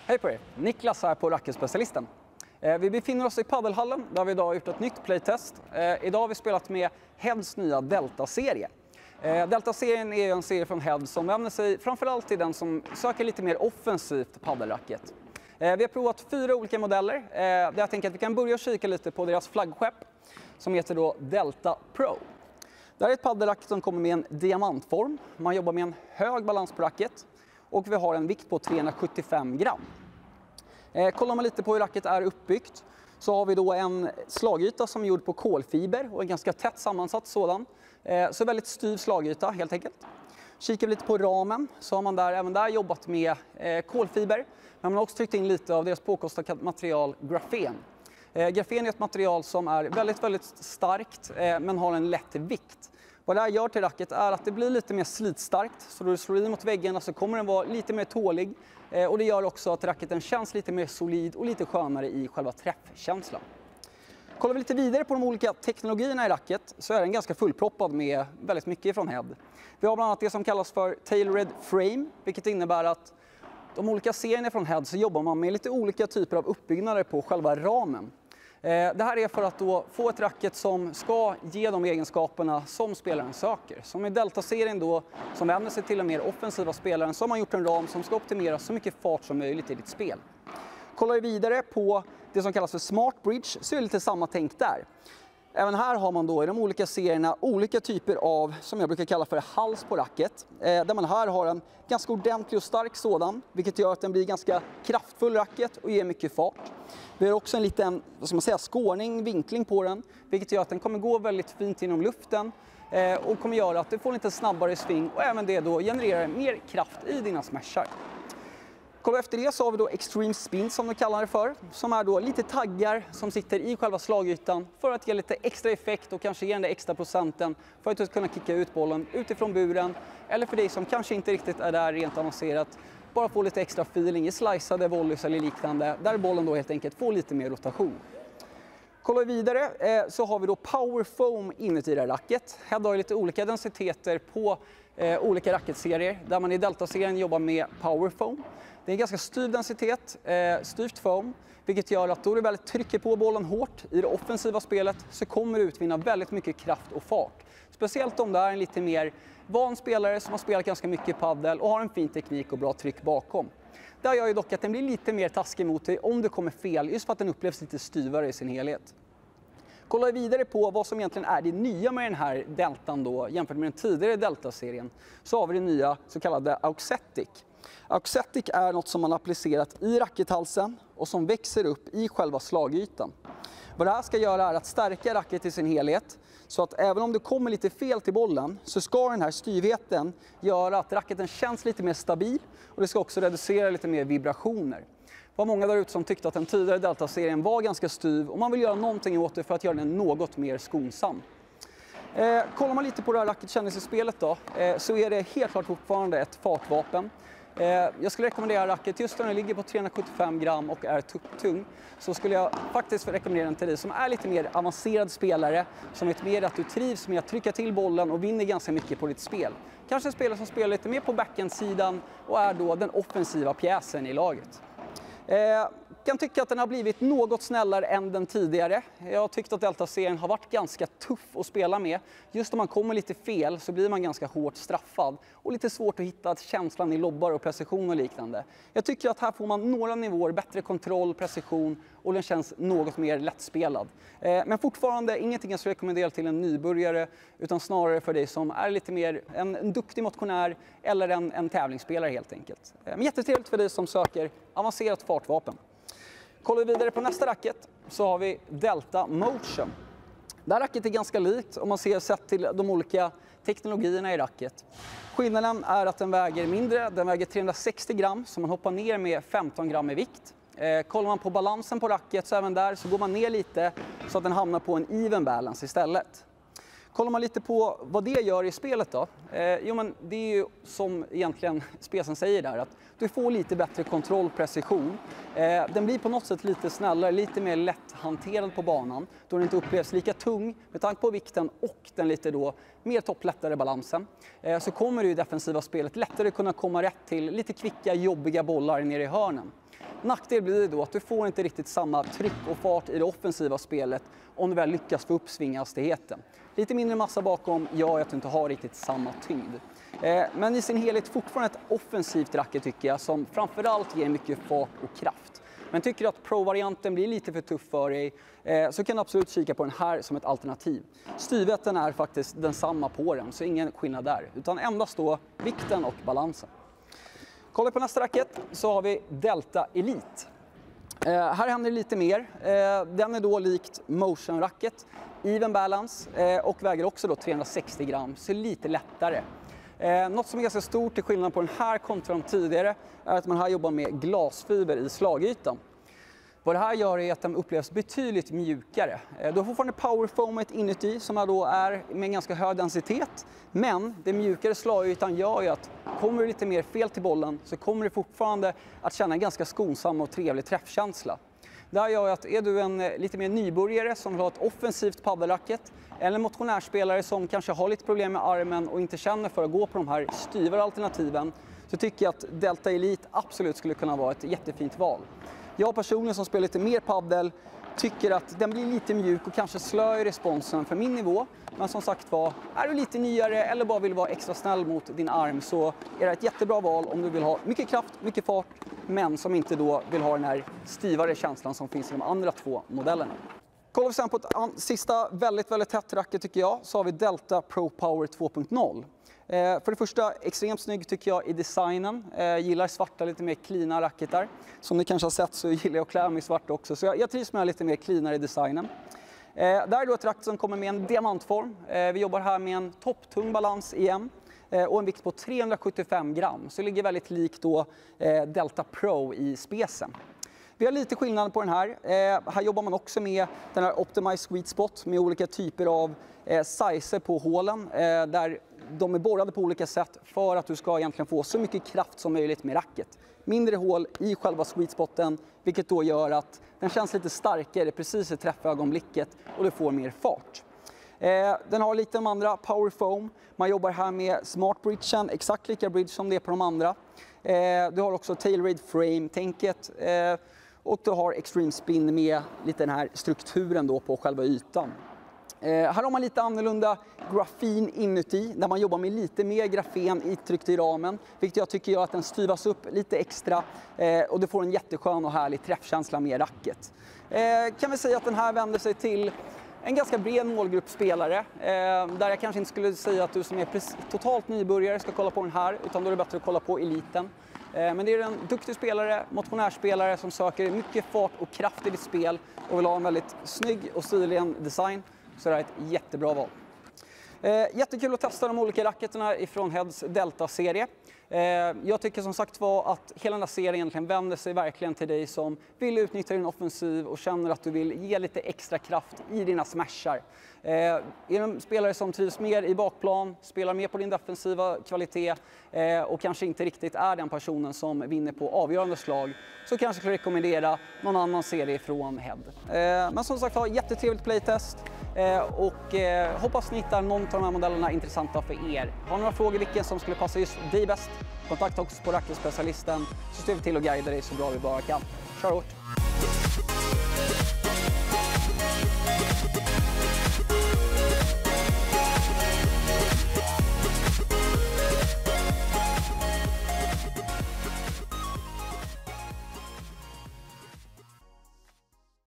Hej på er! Niklas här på Racketspecialisten. Vi befinner oss i paddelhallen där vi idag har gjort ett nytt playtest. Idag har vi spelat med Heads nya Delta-serie. Delta-serien är en serie från Heads som vänder sig framförallt till den som söker lite mer offensivt paddelracket. Vi har provat 4 olika modeller. Jag tänker att vi kan börja och kika lite på deras flaggskepp som heter då Delta Pro. Det här är ett paddelracket som kommer med en diamantform. Man jobbar med en hög balans på racket och vi har en vikt på 375 gram. Kollar man lite på hur racket är uppbyggt så har vi då en slagyta som är gjord på kolfiber och en ganska tätt sammansatt sådan. Så väldigt styv slagyta helt enkelt. Kikar vi lite på ramen så har man även där jobbat med kolfiber. Men man har också tryckt in lite av deras påkostade material grafen. Grafen är ett material som är väldigt starkt men har en lätt vikt. Vad det här gör till racket är att det blir lite mer slitstarkt, så då du slår i mot väggarna så kommer den vara lite mer tålig. Och det gör också att racketen känns lite mer solid och lite skönare i själva träffkänslan. Kollar vi lite vidare på de olika teknologierna i racket så är den ganska fullproppad med väldigt mycket från Head. Vi har bland annat det som kallas för Tailored Frame, vilket innebär att de olika serierna från Head så jobbar man med lite olika typer av uppbyggnader på själva ramen. Det här är för att då få ett racket som ska ge de egenskaperna som spelaren söker. Som i Delta-serien då, som vänder sig till den mer offensiva spelaren, så har man gjort en ram som ska optimera så mycket fart som möjligt i ditt spel. Kollar vi vidare på det som kallas för Smart Bridge så är det lite samma tänk där. Även här har man då i de olika serierna olika typer av, som jag brukar kalla för hals på racket. Där man här har en ganska ordentlig och stark sådan, vilket gör att den blir ganska kraftfull racket och ger mycket fart. Vi har också en liten, vad ska man säga, skårning, vinkling på den, vilket gör att den kommer gå väldigt fint inom luften och kommer göra att du får en lite snabbare sving och även det då genererar mer kraft i dina smashar. Kolla efter det så har vi då Extreme Spin som de kallar det för, som är då lite taggar som sitter i själva slagytan för att ge lite extra effekt och kanske ge den där extra procenten för att du ska kunna kicka ut bollen utifrån buren, eller för dig som kanske inte riktigt är där rent avancerat, bara få lite extra feeling i sliceade volleys eller liknande, där bollen då helt enkelt får lite mer rotation. Kollar vi vidare så har vi då Power Foam inuti det här racket. Här har vi lite olika densiteter på olika racketserier, där man i Delta-serien jobbar med Power Foam. Det är en ganska styv densitet, styvt foam, vilket gör att då du väl trycker på bollen hårt i det offensiva spelet så kommer du utvinna väldigt mycket kraft och fart. Speciellt om det är en lite mer van spelare som har spelat ganska mycket paddel och har en fin teknik och bra tryck bakom. Där gör ju dock att den blir lite mer taskig mot dig om du kommer fel, just för att den upplevs lite styvare i sin helhet. Kollar vi vidare på vad som egentligen är det nya med den här deltan då, jämfört med den tidigare Delta-serien, så har vi det nya så kallade Auxetic. Auxetic är något som man applicerat i rackethalsen och som växer upp i själva slagytan. Vad det här ska göra är att stärka racket i sin helhet, så att även om du kommer lite fel till bollen så ska den här styvheten göra att racketen känns lite mer stabil, och det ska också reducera lite mer vibrationer. Det var många där ute som tyckte att den tidigare Delta-serien var ganska styv och man vill göra någonting åt det för att göra den något mer skonsam. Kollar man lite på det här racketkännelsespelet då, så är det helt klart fortfarande ett fartvapen. Jag skulle rekommendera racket, just när den ligger på 375 gram och är tung, så skulle jag faktiskt rekommendera den till dig som är lite mer avancerad spelare, som vet mer att du trivs med att trycka till bollen och vinner ganska mycket på ditt spel. Kanske en spelare som spelar lite mer på backhand-sidan och är då den offensiva pjäsen i laget. Kan tycka att den har blivit något snällare än den tidigare. Jag har tyckt att Delta-serien har varit ganska tuff att spela med. Just om man kommer lite fel så blir man ganska hårt straffad och lite svårt att hitta känslan i lobbar och precision och liknande. Jag tycker att här får man några nivåer bättre kontroll, precision och den känns något mer lättspelad. Men fortfarande ingenting jag skulle rekommendera till en nybörjare, utan snarare för dig som är lite mer en duktig motionär eller en tävlingsspelare helt enkelt. Men jättetrevligt för dig som söker avancerat fartvapen. Kollar vi vidare på nästa racket så har vi Delta Motion. Det här racket är ganska likt om man ser sett till de olika teknologierna i racket. Skillnaden är att den väger mindre, den väger 360 gram, så man hoppar ner med 15 gram i vikt. Kollar man på balansen på racket så även där så går man ner lite så att den hamnar på en even balance istället. Kollar man lite på vad det gör i spelet då? Men det är ju som egentligen spelsen säger där, att du får lite bättre kontroll, precision. Den blir på något sätt lite snällare, lite mer lätthanterad på banan, då den inte upplevs lika tung med tanke på vikten och den lite då mer topplättare balansen. Så kommer det i defensiva spelet lättare kunna komma rätt till lite kvicka, jobbiga bollar nere i hörnen. Nackdel blir då att du får inte riktigt samma tryck och fart i det offensiva spelet om du väl lyckas få upp svinghastigheten. Lite mindre massa bakom gör att du inte har riktigt samma tyngd. Men i sin helhet fortfarande ett offensivt racket tycker jag, som framförallt ger mycket fart och kraft. Men tycker att Pro-varianten blir lite för tuff för dig så kan du absolut kika på den här som ett alternativ. Styvheten är faktiskt densamma på den, så ingen skillnad där. Utan endast då vikten och balansen. Kollar vi på nästa racket så har vi Delta Elite. Här händer det lite mer. Den är då likt Motion-racket, even balance och väger också då 360 gram, så lite lättare. Något som är ganska stort till skillnad på den här kontra de tidigare är att man här jobbar med glasfiber i slagytan. Vad det här gör är att den upplevs betydligt mjukare. Du har fortfarande powerfoamet inuti som då är med en ganska hög densitet. Men det mjukare slagytan gör ju att kommer du lite mer fel till bollen så kommer du fortfarande att känna en ganska skonsam och trevlig träffkänsla. Det här gör ju att är du en lite mer nybörjare som vill ha ett offensivt paddelracket eller en motionärspelare som kanske har lite problem med armen och inte känner för att gå på de här styvare alternativen, så tycker jag att Delta Elite absolut skulle kunna vara ett jättefint val. Jag personligen som spelar lite mer paddel tycker att den blir lite mjuk och kanske slö i responsen för min nivå. Men som sagt var, är du lite nyare eller bara vill vara extra snäll mot din arm så är det ett jättebra val om du vill ha mycket kraft, mycket fart, men som inte då vill ha den här stivare känslan som finns i de andra två modellerna. Kollar vi sen på ett sista väldigt tätt racket tycker jag, så har vi Delta Pro Power 2.0. För det första, extremt snygg tycker jag i designen. Gillar svarta, lite mer cleana racketar. Som ni kanske har sett så gillar jag att klä mig i svart också. Så jag trivs med lite mer cleanare designen. Där är då ett racket som kommer med en diamantform. Vi jobbar här med en topptung balans igen. Och en vikt på 375 gram. Så det ligger väldigt likt då Delta Pro i specen. Vi har lite skillnad på den här. Här jobbar man också med den här Optimized Sweet Spot med olika typer av sizer på hålen. Där de är borrade på olika sätt för att du ska egentligen få så mycket kraft som möjligt med racket. Mindre hål i själva sweet spoten, vilket då gör att den känns lite starkare precis i träffögonblicket och du får mer fart. Den har lite de andra Power Foam. Man jobbar här med Smart Bridgen, exakt lika bridge som det är på de andra. Du har också Tailraid Frame-tänket och du har Extreme Spin med lite den här strukturen då på själva ytan. Här har man lite annorlunda grafin inuti, där man jobbar med lite mer grafen intryckt i ramen, vilket jag tycker gör att den styvas upp lite extra och du får en jätteskön och härlig träffkänsla med racket. Kan vi säga att den här vänder sig till en ganska bred målgrupp spelare, där jag kanske inte skulle säga att du som är totalt nybörjare ska kolla på den här, utan då är det bättre att kolla på eliten. Men det är en duktig spelare, motionärspelare som söker mycket fart och kraft i ditt spel och vill ha en väldigt snygg och stilig design, så det är ett jättebra val. Jättekul att testa de olika racketerna ifrån Heads Delta-serie. Jag tycker som sagt var att hela den här serien egentligen vänder sig verkligen till dig som vill utnyttja din offensiv och känner att du vill ge lite extra kraft i dina smashar. Är du en spelare som trivs mer i bakplan, spelar mer på din defensiva kvalitet och kanske inte riktigt är den personen som vinner på avgörande slag, så kanske jag skulle rekommendera någon annan serie från Head. Men som sagt var, jättetrevligt playtest och hoppas ni hittar någon av de här modellerna intressanta för er. Har ni några frågor vilken som skulle passa just dig bäst, kontakta också på racketspecialisten så ser vi till att guida dig så bra vi bara kan. Kör hårt!